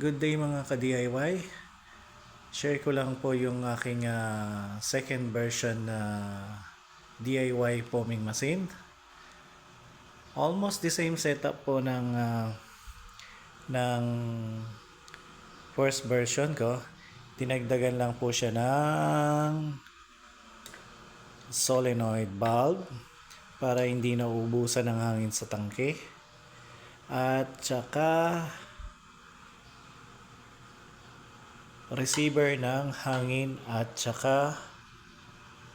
Good day mga ka-DIY. Share ko lang po yung aking second version na DIY foaming machine. Almost the same setup po ng first version ko. Dinagdagan lang po siya ng solenoid valve para hindi nauubusan ng hangin sa tangke. At saka receiver ng hangin at saka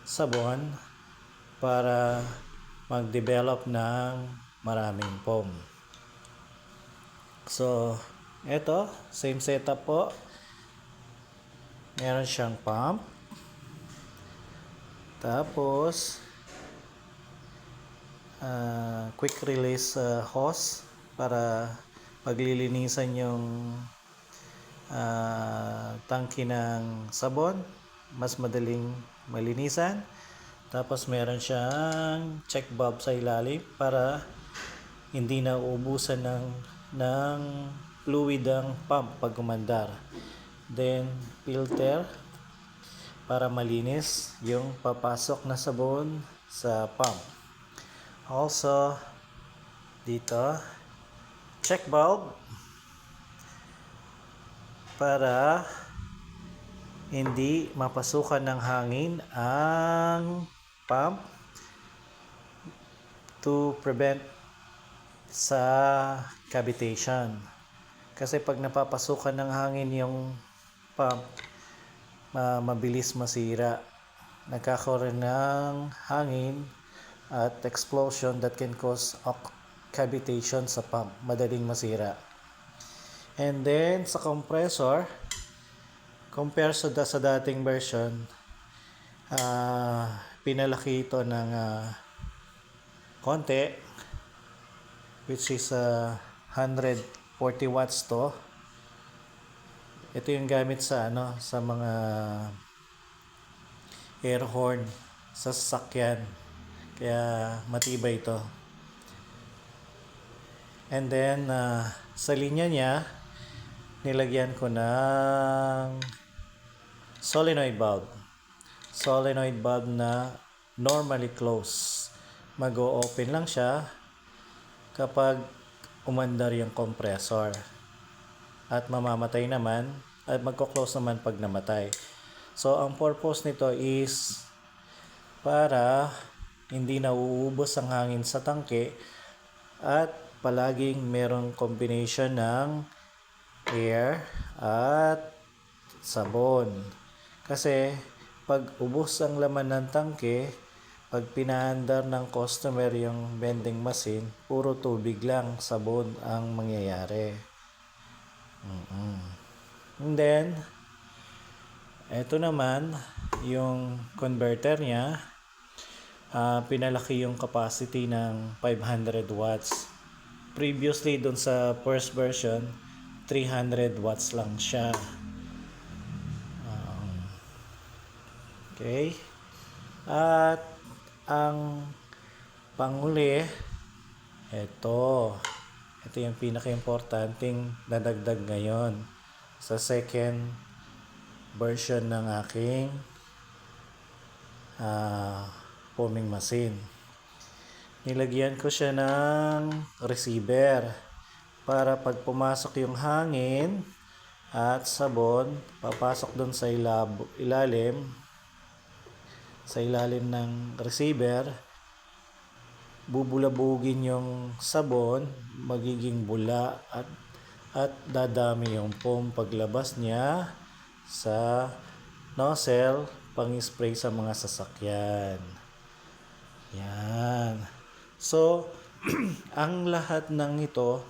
sabon para mag-develop ng maraming foam. So, eto, same setup po. Meron siyang pump. Tapos, quick release hose para paglilinisan yung tangke ng sabon, mas madaling malinisan. Tapos meron siyang check valve sa ilalim para hindi na uubusan ng fluid ang pump pag umandar. Then filter para malinis yung papasok na sabon sa pump. Also dito check valve para hindi mapasukan ng hangin ang pump to prevent sa cavitation. Kasi pag napapasukan ng hangin yung pump, mabilis masira. Nagkakaroon ng hangin at explosion that can cause cavitation sa pump. Madaling masira. And then sa compressor, compare sa dating version, pinalaki ito ng konti, which is 140 watts to. Ito yung gamit sa sa mga air horn sa sasakyan, kaya matibay ito. And then sa linya niya, nilagyan ko ng solenoid valve na normally closed. Mag-o-open lang siya kapag umandar yung compressor at mamamatay naman at magko-close naman pag namatay. So ang purpose nito is para hindi nauubos ang hangin sa tangke at palaging merong combination ng air at sabon. Kasi pag ubos ang laman ng tangke, pag pinaandar ng customer yung vending machine, puro tubig lang, sabon ang mangyayari. And then eto naman yung converter niya, pinalaki yung capacity ng 500 watts. Previously dun sa first version, 300 watts lang siya. Okay. At ang panghuli, ito yung pinaka-importanting nadagdag ngayon sa second version ng aking foaming machine. Nilagyan ko siya ng receiver para pag pumasok yung hangin at sabon, papasok doon sa ilalim ng receiver, bubulabugin yung sabon, magiging bula at dadami yung foam paglabas niya sa nozzle pang-spray sa mga sasakyan. Yan. So, ang lahat ng ito,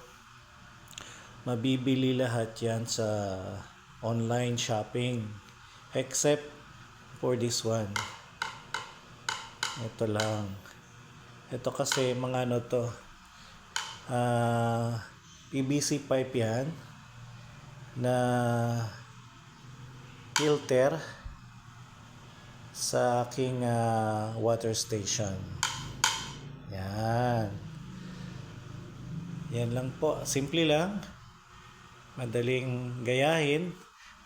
mabibili lahat yan sa online shopping except for this one. Ito lang. Ito kasi mga PVC pipe yan na filter sa aking water station. Yan. Yan lang po. Simple lang. madaling gayahin.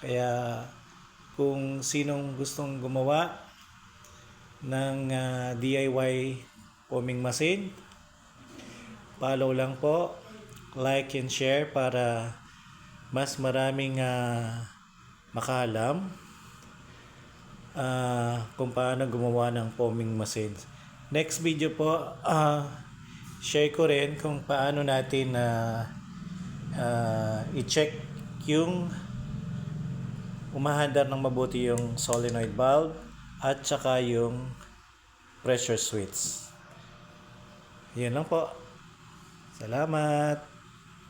Kaya kung sinong gustong gumawa ng DIY foaming machine, follow lang po, like and share para mas maraming makaalam kung paano gumawa ng foaming machine. Next video po, share ko rin kung paano natin i-check yung umahandar ng mabuti yung solenoid valve at saka yung pressure switch. Yun lang po. Salamat!